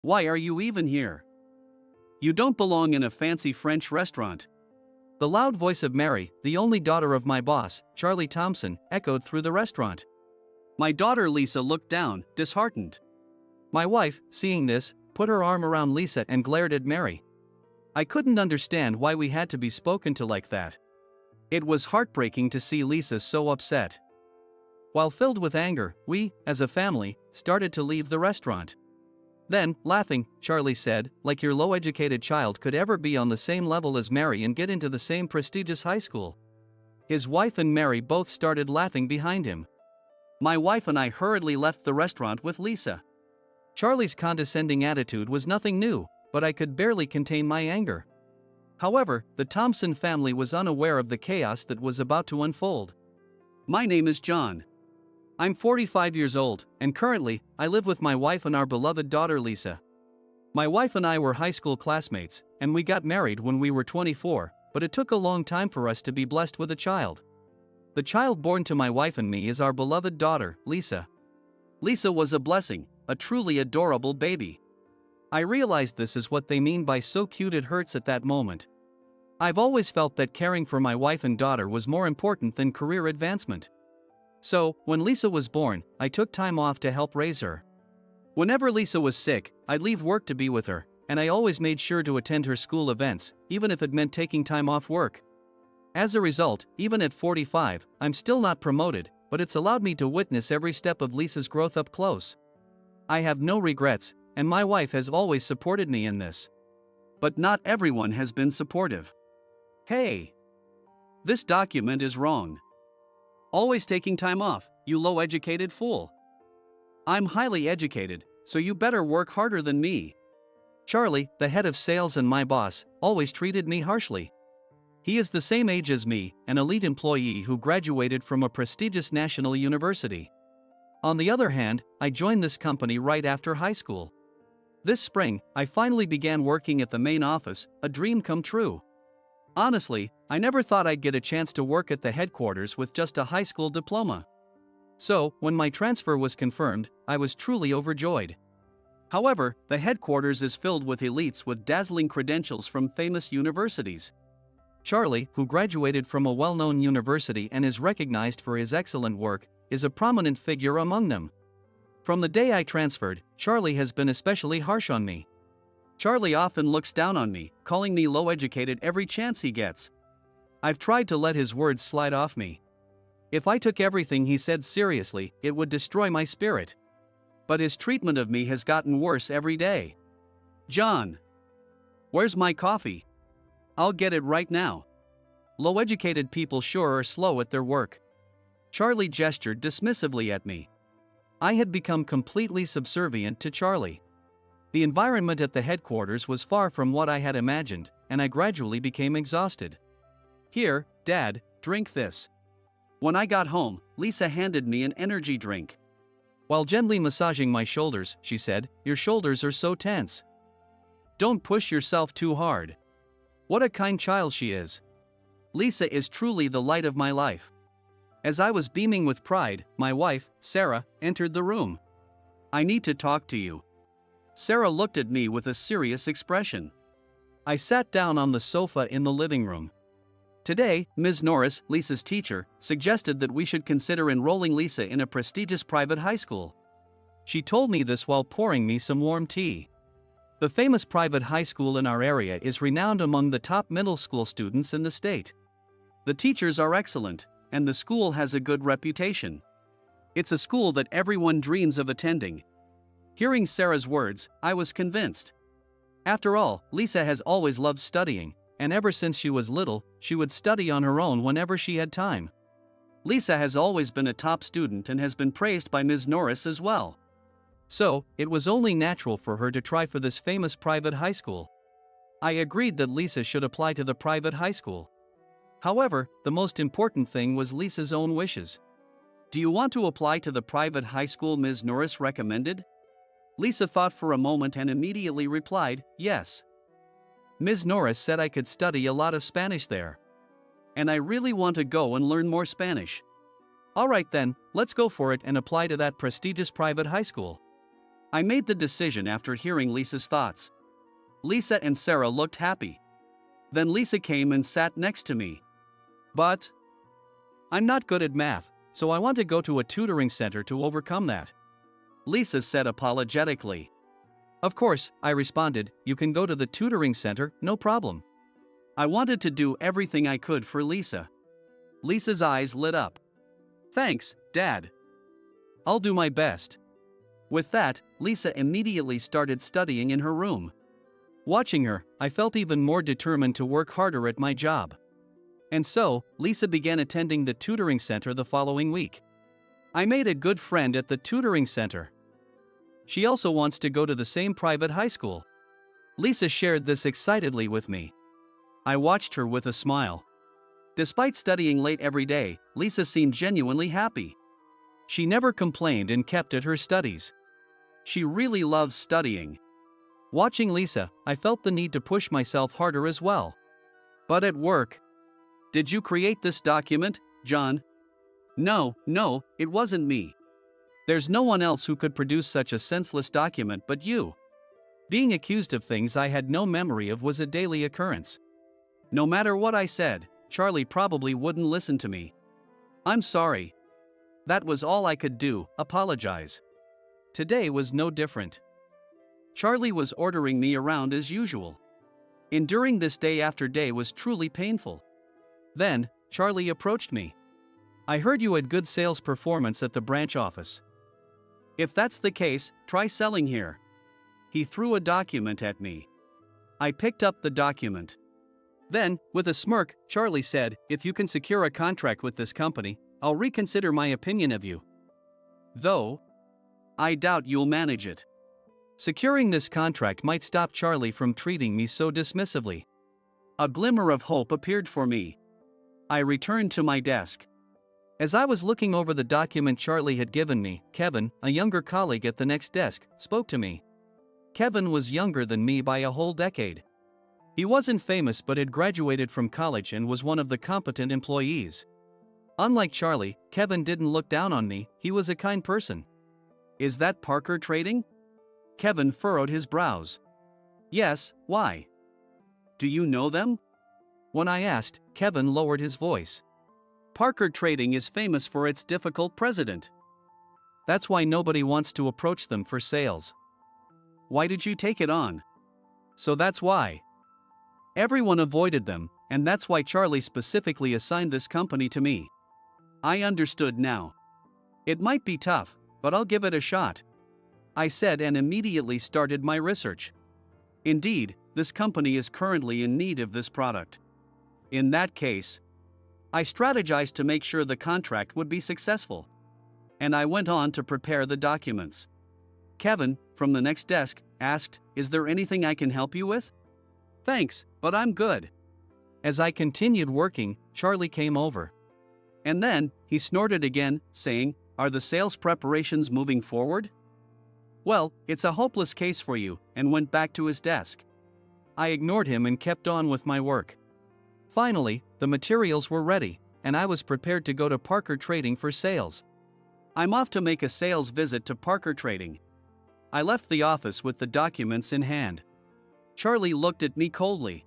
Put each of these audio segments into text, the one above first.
Why are you even here? You don't belong in a fancy French restaurant. The loud voice of Mary, the only daughter of my boss, Charlie Thompson, echoed through the restaurant. My daughter Lisa looked down, disheartened. My wife, seeing this, put her arm around Lisa and glared at Mary. I couldn't understand why we had to be spoken to like that. It was heartbreaking to see Lisa so upset. While filled with anger, we, as a family, started to leave the restaurant. Then, laughing, Charlie said, like your low-educated child could ever be on the same level as Mary and get into the same prestigious high school. His wife and Mary both started laughing behind him. My wife and I hurriedly left the restaurant with Lisa. Charlie's condescending attitude was nothing new, but I could barely contain my anger. However, the Thompson family was unaware of the chaos that was about to unfold. My name is John. I'm 45 years old, and currently, I live with my wife and our beloved daughter Lisa. My wife and I were high school classmates, and we got married when we were 24, but it took a long time for us to be blessed with a child. The child born to my wife and me is our beloved daughter, Lisa. Lisa was a blessing, a truly adorable baby. I realized this is what they mean by so cute it hurts at that moment. I've always felt that caring for my wife and daughter was more important than career advancement. So, when Lisa was born, I took time off to help raise her. Whenever Lisa was sick, I'd leave work to be with her, and I always made sure to attend her school events, even if it meant taking time off work. As a result, even at 45, I'm still not promoted, but it's allowed me to witness every step of Lisa's growth up close. I have no regrets, and my wife has always supported me in this. But not everyone has been supportive. Hey! This document is wrong. Always taking time off, you low-educated fool. I'm highly educated, so you better work harder than me. Charlie, the head of sales and my boss, always treated me harshly. He is the same age as me, an elite employee who graduated from a prestigious national university. On the other hand, I joined this company right after high school. This spring, I finally began working at the main office, a dream come true. Honestly, I never thought I'd get a chance to work at the headquarters with just a high school diploma. So, when my transfer was confirmed, I was truly overjoyed. However, the headquarters is filled with elites with dazzling credentials from famous universities. Charlie, who graduated from a well-known university and is recognized for his excellent work, is a prominent figure among them. From the day I transferred, Charlie has been especially harsh on me. Charlie often looks down on me, calling me low-educated every chance he gets. I've tried to let his words slide off me. If I took everything he said seriously, it would destroy my spirit. But his treatment of me has gotten worse every day. John! Where's my coffee? I'll get it right now. Low-educated people sure are slow at their work. Charlie gestured dismissively at me. I had become completely subservient to Charlie. The environment at the headquarters was far from what I had imagined, and I gradually became exhausted. Here, Dad, drink this. When I got home, Lisa handed me an energy drink. While gently massaging my shoulders, she said, "Your shoulders are so tense. Don't push yourself too hard." What a kind child she is. Lisa is truly the light of my life. As I was beaming with pride, my wife, Sarah, entered the room. "I need to talk to you." Sarah looked at me with a serious expression. I sat down on the sofa in the living room. Today, Ms. Norris, Lisa's teacher, suggested that we should consider enrolling Lisa in a prestigious private high school. She told me this while pouring me some warm tea. The famous private high school in our area is renowned among the top middle school students in the state. The teachers are excellent, and the school has a good reputation. It's a school that everyone dreams of attending. Hearing Sarah's words, I was convinced. After all, Lisa has always loved studying, and ever since she was little, she would study on her own whenever she had time. Lisa has always been a top student and has been praised by Ms. Norris as well. So, it was only natural for her to try for this famous private high school. I agreed that Lisa should apply to the private high school. However, the most important thing was Lisa's own wishes. "Do you want to apply to the private high school Ms. Norris recommended?" Lisa thought for a moment and immediately replied, "Yes. Ms. Norris said I could study a lot of Spanish there. And I really want to go and learn more Spanish. Alright then, let's go for it and apply to that prestigious private high school." I made the decision after hearing Lisa's thoughts. Lisa and Sarah looked happy. Then Lisa came and sat next to me. But I'm not good at math, so I want to go to a tutoring center to overcome that, Lisa said apologetically. Of course, I responded, you can go to the tutoring center, no problem. I wanted to do everything I could for Lisa. Lisa's eyes lit up. Thanks, Dad. I'll do my best. With that, Lisa immediately started studying in her room. Watching her, I felt even more determined to work harder at my job. And so, Lisa began attending the tutoring center the following week. I made a good friend at the tutoring center. She also wants to go to the same private high school. Lisa shared this excitedly with me. I watched her with a smile. Despite studying late every day, Lisa seemed genuinely happy. She never complained and kept at her studies. She really loves studying. Watching Lisa, I felt the need to push myself harder as well. But at work, did you create this document, John? No, it wasn't me. There's no one else who could produce such a senseless document but you. Being accused of things I had no memory of was a daily occurrence. No matter what I said, Charlie probably wouldn't listen to me. I'm sorry. That was all I could do, apologize. Today was no different. Charlie was ordering me around as usual. Enduring this day after day was truly painful. Then, Charlie approached me. I heard you had good sales performance at the branch office. If that's the case, try selling here. He threw a document at me. I picked up the document. Then, with a smirk, Charlie said, if you can secure a contract with this company, I'll reconsider my opinion of you. Though, I doubt you'll manage it. Securing this contract might stop Charlie from treating me so dismissively. A glimmer of hope appeared for me. I returned to my desk. As I was looking over the document Charlie had given me, Kevin, a younger colleague at the next desk, spoke to me. Kevin was younger than me by a whole decade. He wasn't famous but had graduated from college and was one of the competent employees. Unlike Charlie, Kevin didn't look down on me, he was a kind person. Is that Parker Trading? Kevin furrowed his brows. Yes, why? Do you know them? When I asked, Kevin lowered his voice. Parker Trading is famous for its difficult president. That's why nobody wants to approach them for sales. Why did you take it on? So that's why. Everyone avoided them, and that's why Charlie specifically assigned this company to me. I understood now. It might be tough, but I'll give it a shot, I said and immediately started my research. Indeed, this company is currently in need of this product. In that case, I strategized to make sure the contract would be successful. And I went on to prepare the documents. Kevin, from the next desk, asked, is there anything I can help you with? Thanks, but I'm good. As I continued working, Charlie came over. And then, he snorted again, saying, are the sales preparations moving forward? Well, it's a hopeless case for you, and went back to his desk. I ignored him and kept on with my work. Finally, the materials were ready, and I was prepared to go to Parker Trading for sales. I'm off to make a sales visit to Parker Trading. I left the office with the documents in hand. Charlie looked at me coldly.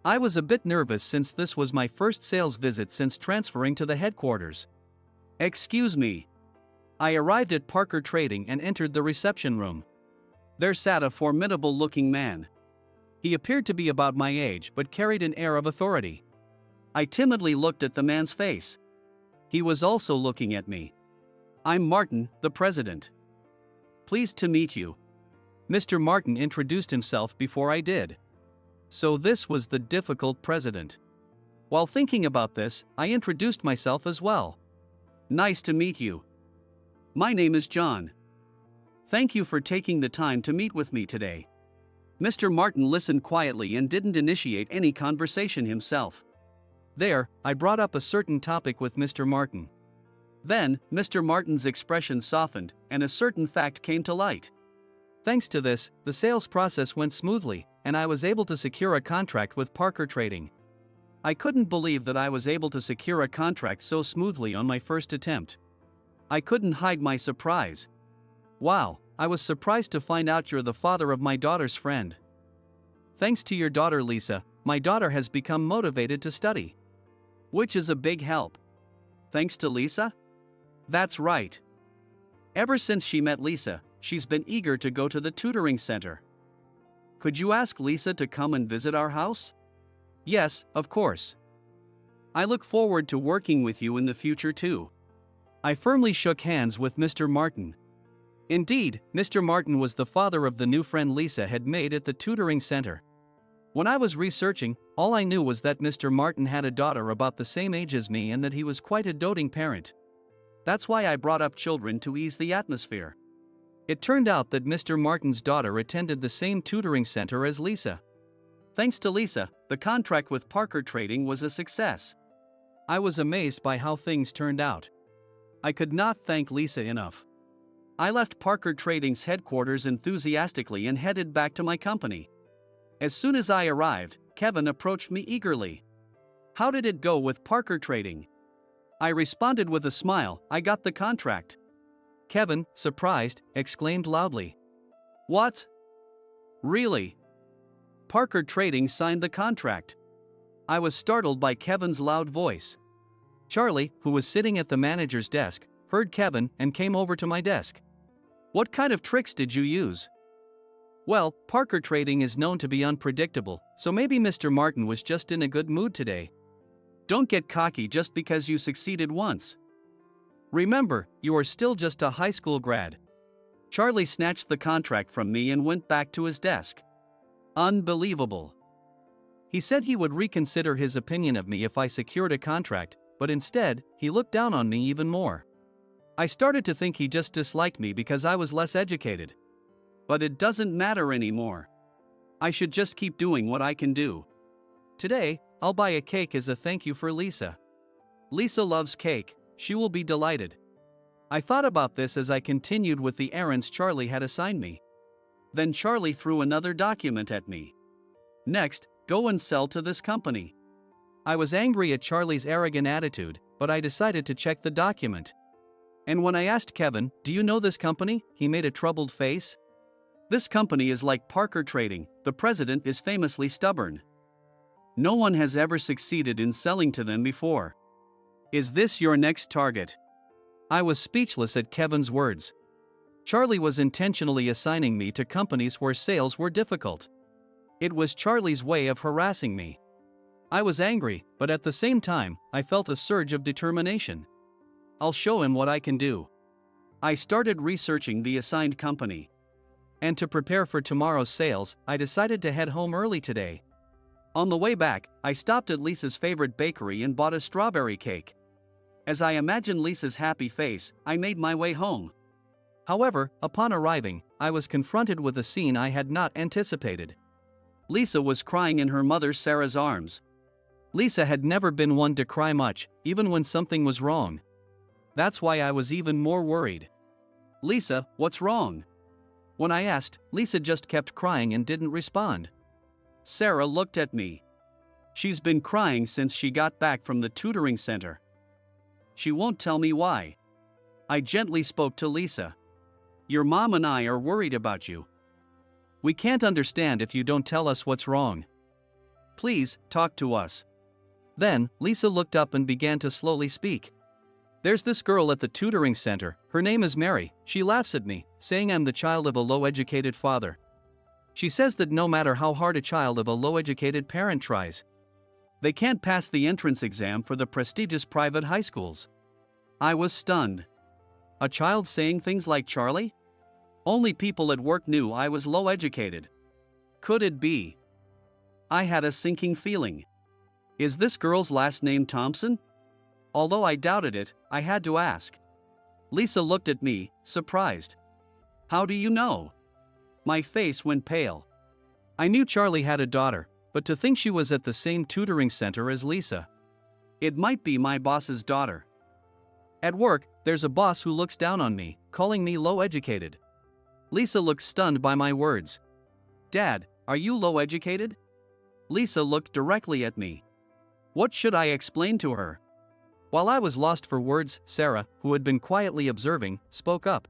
I was a bit nervous since this was my first sales visit since transferring to the headquarters. Excuse me. I arrived at Parker Trading and entered the reception room. There sat a formidable-looking man. He appeared to be about my age but carried an air of authority. I timidly looked at the man's face. He was also looking at me. I'm Martin, the president. Pleased to meet you. Mr. Martin introduced himself before I did. So this was the difficult president. While thinking about this, I introduced myself as well. Nice to meet you. My name is John. Thank you for taking the time to meet with me today. Mr. Martin listened quietly and didn't initiate any conversation himself. There, I brought up a certain topic with Mr. Martin. Then, Mr. Martin's expression softened, and a certain fact came to light. Thanks to this, the sales process went smoothly, and I was able to secure a contract with Parker Trading. I couldn't believe that I was able to secure a contract so smoothly on my first attempt. I couldn't hide my surprise. Wow, I was surprised to find out you're the father of my daughter's friend. Thanks to your daughter Lisa, my daughter has become motivated to study. Which is a big help. Thanks to Lisa? That's right. Ever since she met Lisa, she's been eager to go to the tutoring center. Could you ask Lisa to come and visit our house? Yes, of course. I look forward to working with you in the future too. I firmly shook hands with Mr. Martin. Indeed, Mr. Martin was the father of the new friend Lisa had made at the tutoring center. When I was researching, all I knew was that Mr. Martin had a daughter about the same age as me and that he was quite a doting parent. That's why I brought up children to ease the atmosphere. It turned out that Mr. Martin's daughter attended the same tutoring center as Lisa. Thanks to Lisa, the contract with Parker Trading was a success. I was amazed by how things turned out. I could not thank Lisa enough. I left Parker Trading's headquarters enthusiastically and headed back to my company. As soon as I arrived, Kevin approached me eagerly. How did it go with Parker Trading? I responded with a smile, I got the contract. Kevin, surprised, exclaimed loudly. What? Really? Parker Trading signed the contract. I was startled by Kevin's loud voice. Charlie, who was sitting at the manager's desk, heard Kevin and came over to my desk. What kind of tricks did you use? Well, Parker Trading is known to be unpredictable, so maybe Mr. Martin was just in a good mood today. Don't get cocky just because you succeeded once. Remember, you are still just a high school grad. Charlie snatched the contract from me and went back to his desk. Unbelievable. He said he would reconsider his opinion of me if I secured a contract, but instead, he looked down on me even more. I started to think he just disliked me because I was less educated. But it doesn't matter anymore. I should just keep doing what I can do. Today, I'll buy a cake as a thank you for Lisa. Lisa loves cake, she will be delighted. I thought about this as I continued with the errands Charlie had assigned me. Then Charlie threw another document at me. Next, go and sell to this company. I was angry at Charlie's arrogant attitude, but I decided to check the document. And when I asked Kevin, do you know this company? He made a troubled face. This company is like Parker Trading, the president is famously stubborn. No one has ever succeeded in selling to them before. Is this your next target? I was speechless at Kevin's words. Charlie was intentionally assigning me to companies where sales were difficult. It was Charlie's way of harassing me. I was angry, but at the same time, I felt a surge of determination. I'll show him what I can do. I started researching the assigned company. And to prepare for tomorrow's sales, I decided to head home early today. On the way back, I stopped at Lisa's favorite bakery and bought a strawberry cake. As I imagined Lisa's happy face, I made my way home. However, upon arriving, I was confronted with a scene I had not anticipated. Lisa was crying in her mother Sarah's arms. Lisa had never been one to cry much, even when something was wrong. That's why I was even more worried. Lisa, what's wrong? When I asked, Lisa just kept crying and didn't respond. Sarah looked at me. She's been crying since she got back from the tutoring center. She won't tell me why. I gently spoke to Lisa. Your mom and I are worried about you. We can't understand if you don't tell us what's wrong. Please, talk to us. Then, Lisa looked up and began to slowly speak. There's this girl at the tutoring center, her name is Mary, she laughs at me, saying I'm the child of a low-educated father. She says that no matter how hard a child of a low-educated parent tries, they can't pass the entrance exam for the prestigious private high schools. I was stunned. A child saying things like Charlie? Only people at work knew I was low-educated. Could it be? I had a sinking feeling. Is this girl's last name Thompson? Although I doubted it, I had to ask. Lisa looked at me, surprised. How do you know? My face went pale. I knew Charlie had a daughter, but to think she was at the same tutoring center as Lisa. It might be my boss's daughter. At work, there's a boss who looks down on me, calling me low-educated. Lisa looked stunned by my words. Dad, are you low-educated? Lisa looked directly at me. What should I explain to her? While I was lost for words, Sarah, who had been quietly observing, spoke up.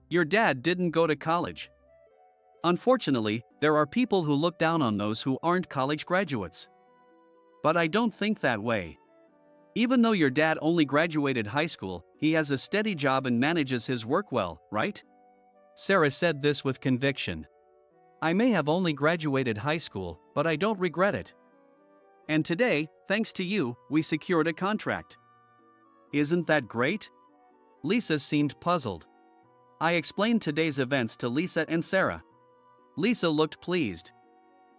Your dad didn't go to college. Unfortunately, there are people who look down on those who aren't college graduates. But I don't think that way. Even though your dad only graduated high school, he has a steady job and manages his work well, right? Sarah said this with conviction. I may have only graduated high school, but I don't regret it. And today, thanks to you, we secured a contract. Isn't that great? Lisa seemed puzzled. I explained today's events to Lisa and Sarah. Lisa looked pleased.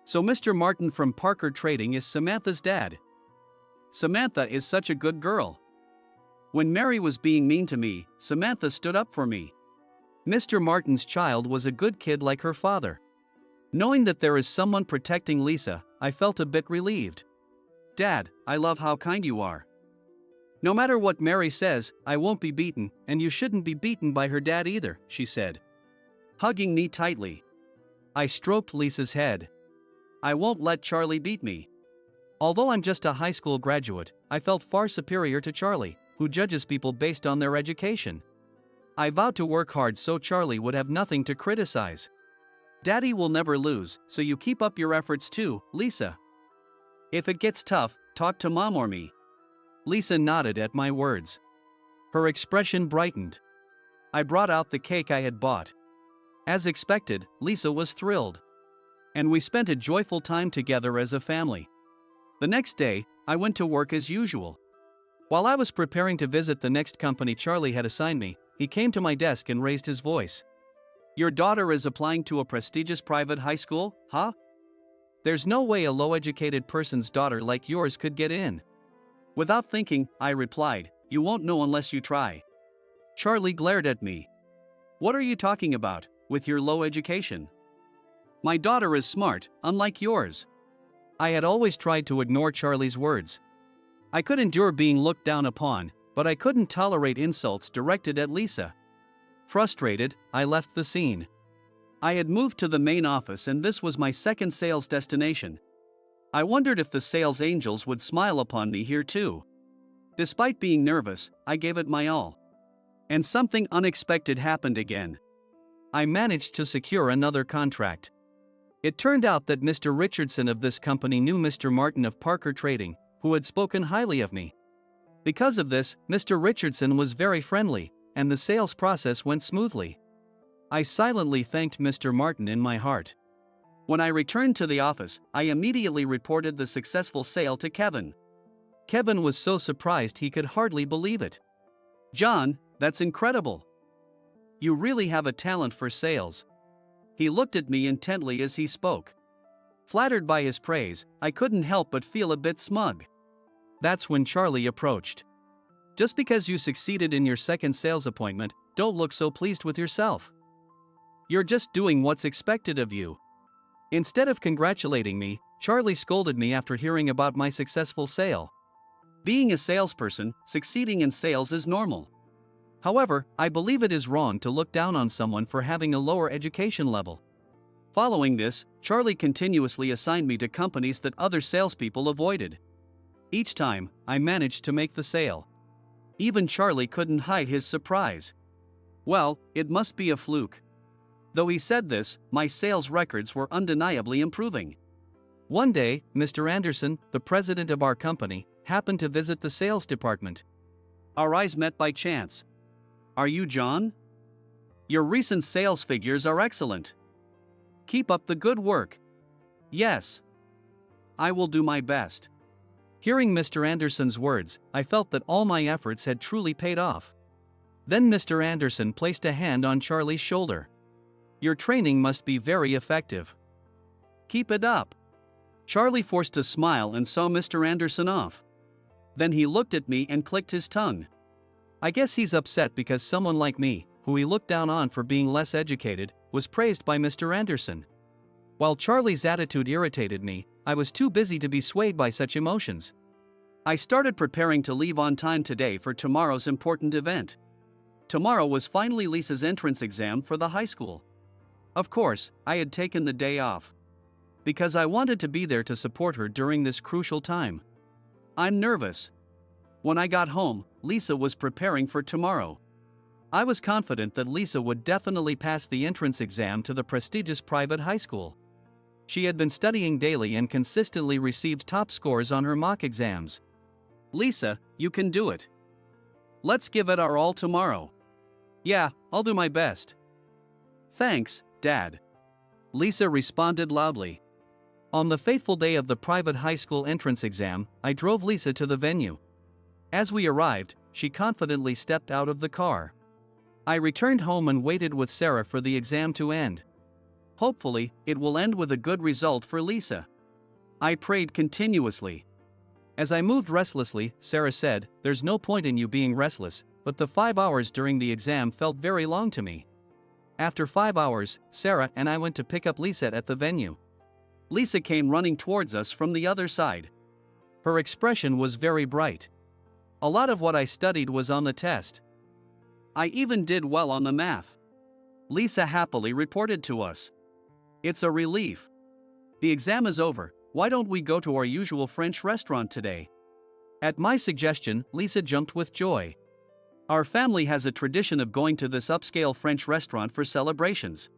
So Mr. Martin from Parker Trading is Samantha's dad. Samantha is such a good girl. When Mary was being mean to me, Samantha stood up for me. Mr. Martin's child was a good kid like her father. Knowing that there is someone protecting Lisa, I felt a bit relieved. Dad, I love how kind you are. No matter what Mary says, I won't be beaten, and you shouldn't be beaten by her dad either, she said, hugging me tightly. I stroked Lisa's head. I won't let Charlie beat me. Although I'm just a high school graduate, I felt far superior to Charlie, who judges people based on their education. I vowed to work hard so Charlie would have nothing to criticize. Daddy will never lose, so you keep up your efforts too, Lisa. If it gets tough, talk to Mom or me. Lisa nodded at my words. Her expression brightened. I brought out the cake I had bought. As expected, Lisa was thrilled. And we spent a joyful time together as a family. The next day, I went to work as usual. While I was preparing to visit the next company Charlie had assigned me, he came to my desk and raised his voice. Your daughter is applying to a prestigious private high school, huh? There's no way a low-educated person's daughter like yours could get in. Without thinking, I replied, you won't know unless you try. Charlie glared at me. What are you talking about, with your low education? My daughter is smart, unlike yours. I had always tried to ignore Charlie's words. I could endure being looked down upon, but I couldn't tolerate insults directed at Lisa. Frustrated, I left the scene. I had moved to the main office and this was my second sales destination. I wondered if the sales angels would smile upon me here too. Despite being nervous, I gave it my all. And something unexpected happened again. I managed to secure another contract. It turned out that Mr. Richardson of this company knew Mr. Martin of Parker Trading, who had spoken highly of me. Because of this, Mr. Richardson was very friendly, and the sales process went smoothly. I silently thanked Mr. Martin in my heart. When I returned to the office, I immediately reported the successful sale to Kevin. Kevin was so surprised he could hardly believe it. John, that's incredible. You really have a talent for sales. He looked at me intently as he spoke. Flattered by his praise, I couldn't help but feel a bit smug. That's when Charlie approached. Just because you succeeded in your second sales appointment, don't look so pleased with yourself. You're just doing what's expected of you. Instead of congratulating me, Charlie scolded me after hearing about my successful sale. Being a salesperson, succeeding in sales is normal. However, I believe it is wrong to look down on someone for having a lower education level. Following this, Charlie continuously assigned me to companies that other salespeople avoided. Each time, I managed to make the sale. Even Charlie couldn't hide his surprise. Well, it must be a fluke. Though he said this, my sales records were undeniably improving. One day, Mr. Anderson, the president of our company, happened to visit the sales department. Our eyes met by chance. Are you John? Your recent sales figures are excellent. Keep up the good work. Yes. I will do my best. Hearing Mr. Anderson's words, I felt that all my efforts had truly paid off. Then Mr. Anderson placed a hand on Charlie's shoulder. Your training must be very effective. Keep it up. Charlie forced a smile and saw Mr. Anderson off. Then he looked at me and clicked his tongue. I guess he's upset because someone like me, who he looked down on for being less educated, was praised by Mr. Anderson. While Charlie's attitude irritated me, I was too busy to be swayed by such emotions. I started preparing to leave on time today for tomorrow's important event. Tomorrow was finally Lisa's entrance exam for the high school. Of course, I had taken the day off. Because I wanted to be there to support her during this crucial time. I'm nervous. When I got home, Lisa was preparing for tomorrow. I was confident that Lisa would definitely pass the entrance exam to the prestigious private high school. She had been studying daily and consistently received top scores on her mock exams. Lisa, you can do it. Let's give it our all tomorrow. Yeah, I'll do my best. Thanks, Dad. Lisa responded loudly. On the fateful day of the private high school entrance exam, I drove Lisa to the venue. As we arrived, she confidently stepped out of the car. I returned home and waited with Sarah for the exam to end. Hopefully, it will end with a good result for Lisa. I prayed continuously. As I moved restlessly, Sarah said, "There's no point in you being restless," but the 5 hours during the exam felt very long to me. After 5 hours, Sarah and I went to pick up Lisa at the venue. Lisa came running towards us from the other side. Her expression was very bright. A lot of what I studied was on the test. I even did well on the math. Lisa happily reported to us. It's a relief. The exam is over, why don't we go to our usual French restaurant today? At my suggestion, Lisa jumped with joy. Our family has a tradition of going to this upscale French restaurant for celebrations.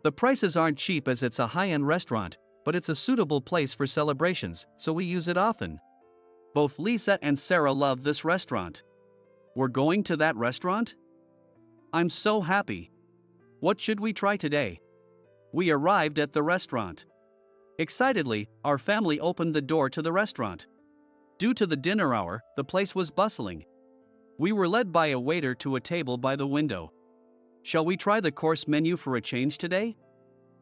The prices aren't cheap as it's a high-end restaurant, but it's a suitable place for celebrations, so we use it often. Both Lisa and Sarah love this restaurant. We're going to that restaurant? I'm so happy. What should we try today? We arrived at the restaurant. Excitedly, our family opened the door to the restaurant. Due to the dinner hour, the place was bustling. We were led by a waiter to a table by the window. Shall we try the course menu for a change today?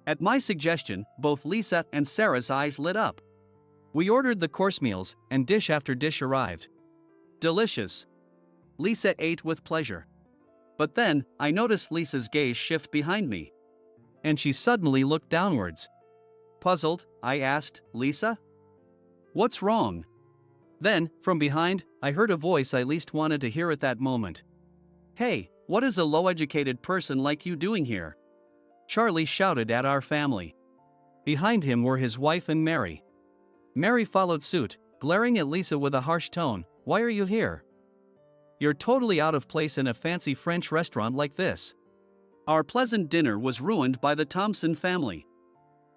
At my suggestion, both Lisa and Sarah's eyes lit up. We ordered the course meals, and dish after dish arrived. Delicious. Lisa ate with pleasure. But then, I noticed Lisa's gaze shift behind me. And she suddenly looked downwards. Puzzled, I asked, "Lisa? What's wrong?" Then, from behind, I heard a voice I least wanted to hear at that moment. "Hey, what is a low-educated person like you doing here?" Charlie shouted at our family. Behind him were his wife and Mary. Mary followed suit, glaring at Lisa with a harsh tone. "Why are you here? You're totally out of place in a fancy French restaurant like this." Our pleasant dinner was ruined by the Thompson family.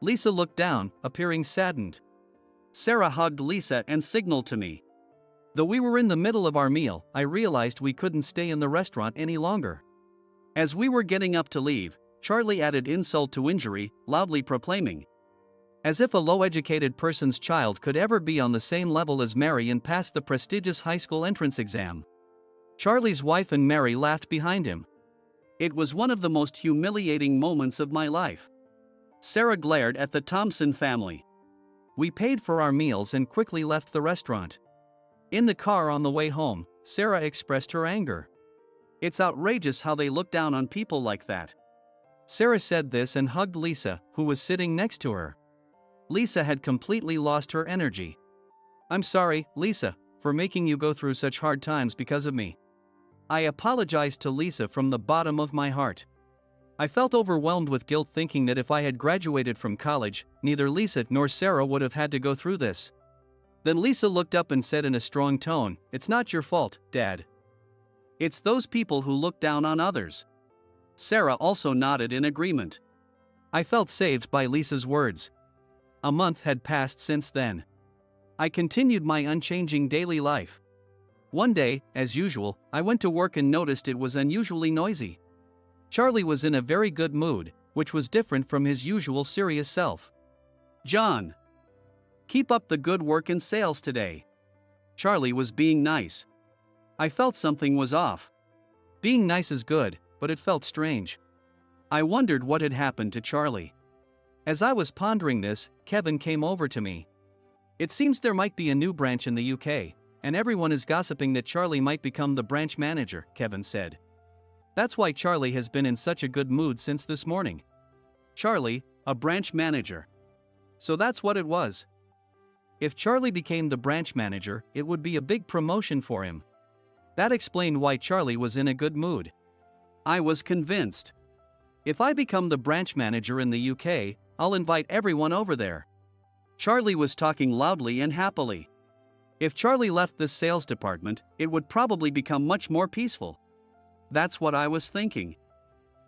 Lisa looked down, appearing saddened. Sarah hugged Lisa and signaled to me. Though we were in the middle of our meal, I realized we couldn't stay in the restaurant any longer. As we were getting up to leave, Charlie added insult to injury, loudly proclaiming, "As if a low-educated person's child could ever be on the same level as Mary and pass the prestigious high school entrance exam." Charlie's wife and Mary laughed behind him. It was one of the most humiliating moments of my life. Sarah glared at the Thompson family. We paid for our meals and quickly left the restaurant. In the car on the way home, Sarah expressed her anger. "It's outrageous how they look down on people like that." Sarah said this and hugged Lisa, who was sitting next to her. Lisa had completely lost her energy. "I'm sorry, Lisa, for making you go through such hard times because of me." I apologized to Lisa from the bottom of my heart. I felt overwhelmed with guilt, thinking that if I had graduated from college, neither Lisa nor Sarah would have had to go through this. Then Lisa looked up and said in a strong tone, "It's not your fault, Dad. It's those people who look down on others." Sarah also nodded in agreement. I felt saved by Lisa's words. A month had passed since then. I continued my unchanging daily life. One day, as usual, I went to work and noticed it was unusually noisy. Charlie was in a very good mood, which was different from his usual serious self. "John, keep up the good work in sales today." Charlie was being nice. I felt something was off. Being nice is good, but it felt strange. I wondered what had happened to Charlie. As I was pondering this, Kevin came over to me. "It seems there might be a new branch in the UK, and everyone is gossiping that Charlie might become the branch manager," Kevin said. "That's why Charlie has been in such a good mood since this morning." Charlie, a branch manager. So that's what it was. If Charlie became the branch manager, it would be a big promotion for him. That explained why Charlie was in a good mood. I was convinced. If I become the branch manager in the UK, I'll invite everyone over there. Charlie was talking loudly and happily. If Charlie left this sales department, it would probably become much more peaceful. That's what I was thinking.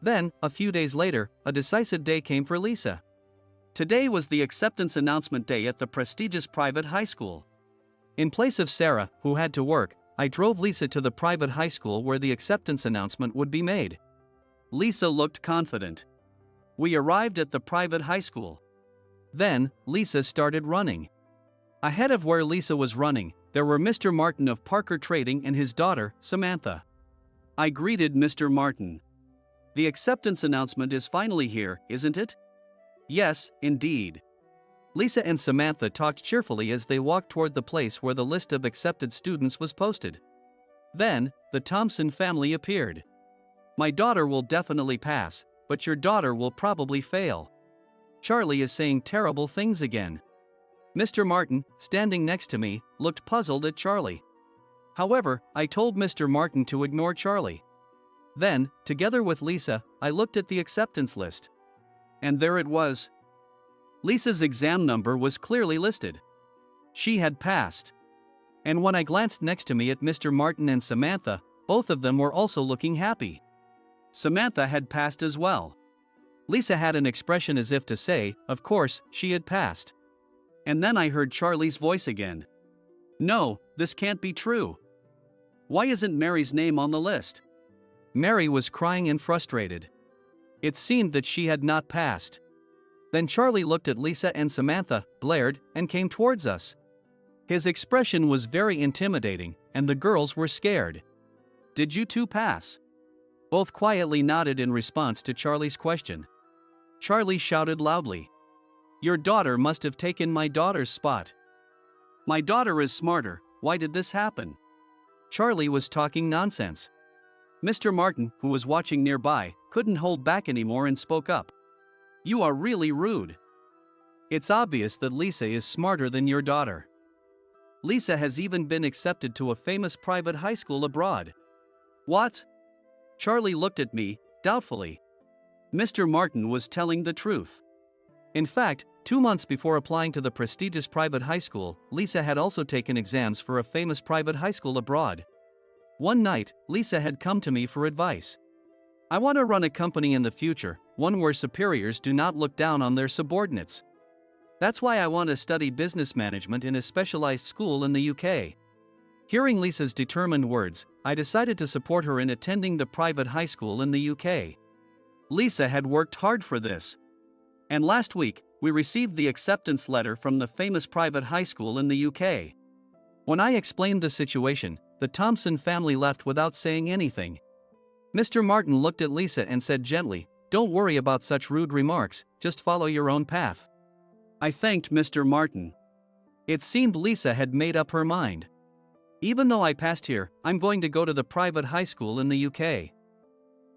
Then, a few days later, a decisive day came for Lisa. Today was the acceptance announcement day at the prestigious private high school. In place of Sarah, who had to work, I drove Lisa to the private high school where the acceptance announcement would be made. Lisa looked confident. We arrived at the private high school. Then, Lisa started running. Ahead of where Lisa was running, there were Mr. Martin of Parker Trading and his daughter, Samantha. I greeted Mr. Martin. The acceptance announcement is finally here, isn't it? Yes, indeed. Lisa and Samantha talked cheerfully as they walked toward the place where the list of accepted students was posted. Then, the Thompson family appeared. My daughter will definitely pass, but your daughter will probably fail. Charlie is saying terrible things again. Mr. Martin, standing next to me, looked puzzled at Charlie. However, I told Mr. Martin to ignore Charlie. Then, together with Lisa, I looked at the acceptance list. And there it was. Lisa's exam number was clearly listed. She had passed. And when I glanced next to me at Mr. Martin and Samantha, both of them were also looking happy. Samantha had passed as well. Lisa had an expression as if to say, of course, she had passed. And then I heard Charlie's voice again. No, this can't be true. Why isn't Mary's name on the list? Mary was crying and frustrated. It seemed that she had not passed. Then Charlie looked at Lisa and Samantha, glared, and came towards us. His expression was very intimidating, and the girls were scared. Did you two pass? Both quietly nodded in response to Charlie's question. Charlie shouted loudly. Your daughter must have taken my daughter's spot. My daughter is smarter, why did this happen? Charlie was talking nonsense. Mr. Martin, who was watching nearby, couldn't hold back anymore and spoke up. You are really rude. It's obvious that Lisa is smarter than your daughter. Lisa has even been accepted to a famous private high school abroad. What? Charlie looked at me, doubtfully. Mr. Martin was telling the truth. In fact, 2 months before applying to the prestigious private high school, Lisa had also taken exams for a famous private high school abroad. One night, Lisa had come to me for advice. I want to run a company in the future, one where superiors do not look down on their subordinates. That's why I want to study business management in a specialized school in the UK. Hearing Lisa's determined words, I decided to support her in attending the private high school in the UK. Lisa had worked hard for this. And last week, we received the acceptance letter from the famous private high school in the UK. When I explained the situation, the Thompson family left without saying anything. Mr. Martin looked at Lisa and said gently, "Don't worry about such rude remarks, just follow your own path." I thanked Mr. Martin. It seemed Lisa had made up her mind. Even though I passed here, I'm going to go to the private high school in the UK.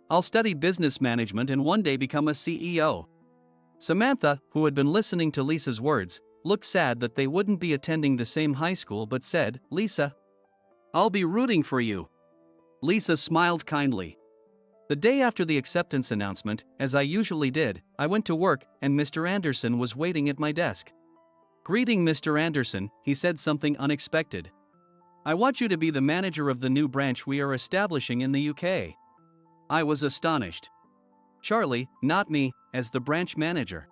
I'll study business management and one day become a CEO. Samantha, who had been listening to Lisa's words, looked sad that they wouldn't be attending the same high school but said, "Lisa, I'll be rooting for you." Lisa smiled kindly. The day after the acceptance announcement, as I usually did, I went to work and Mr. Anderson was waiting at my desk. Greeting Mr. Anderson, he said something unexpected. I want you to be the manager of the new branch we are establishing in the UK. I was astonished. Charlie, not me, as the branch manager.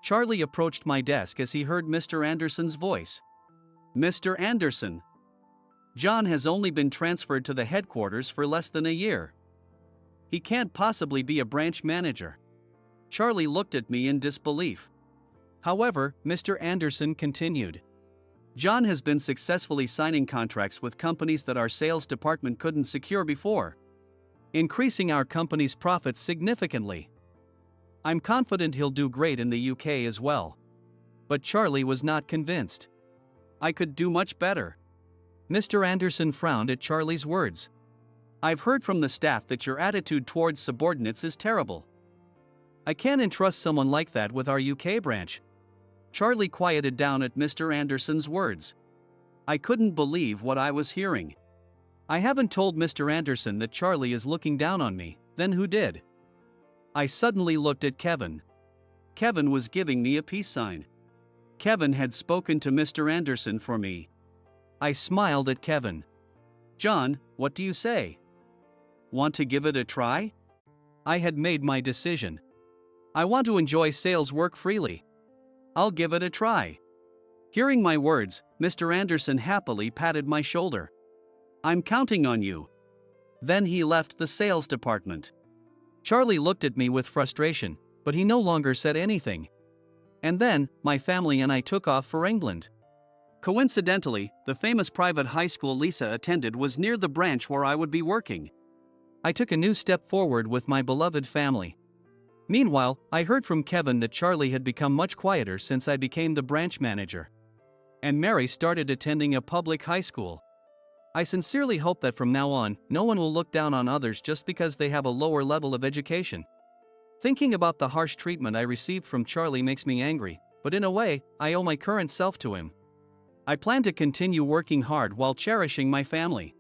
Charlie approached my desk as he heard Mr. Anderson's voice. Mr. Anderson. John has only been transferred to the headquarters for less than a year. He can't possibly be a branch manager. Charlie looked at me in disbelief. However, Mr. Anderson continued. John has been successfully signing contracts with companies that our sales department couldn't secure before, increasing our company's profits significantly. I'm confident he'll do great in the UK as well. But Charlie was not convinced. I could do much better. Mr. Anderson frowned at Charlie's words. I've heard from the staff that your attitude towards subordinates is terrible. I can't entrust someone like that with our UK branch. Charlie quieted down at Mr. Anderson's words. I couldn't believe what I was hearing. I haven't told Mr. Anderson that Charlie is looking down on me, then who did? I suddenly looked at Kevin. Kevin was giving me a peace sign. Kevin had spoken to Mr. Anderson for me. I smiled at Kevin. John, what do you say? Want to give it a try? I had made my decision. I want to enjoy sales work freely. I'll give it a try. Hearing my words, Mr. Anderson happily patted my shoulder. I'm counting on you. Then he left the sales department. Charlie looked at me with frustration, but he no longer said anything. And then, my family and I took off for England. Coincidentally, the famous private high school Lisa attended was near the branch where I would be working. I took a new step forward with my beloved family. Meanwhile, I heard from Kevin that Charlie had become much quieter since I became the branch manager. And Mary started attending a public high school. I sincerely hope that from now on, no one will look down on others just because they have a lower level of education. Thinking about the harsh treatment I received from Charlie makes me angry, but in a way, I owe my current self to him. I plan to continue working hard while cherishing my family.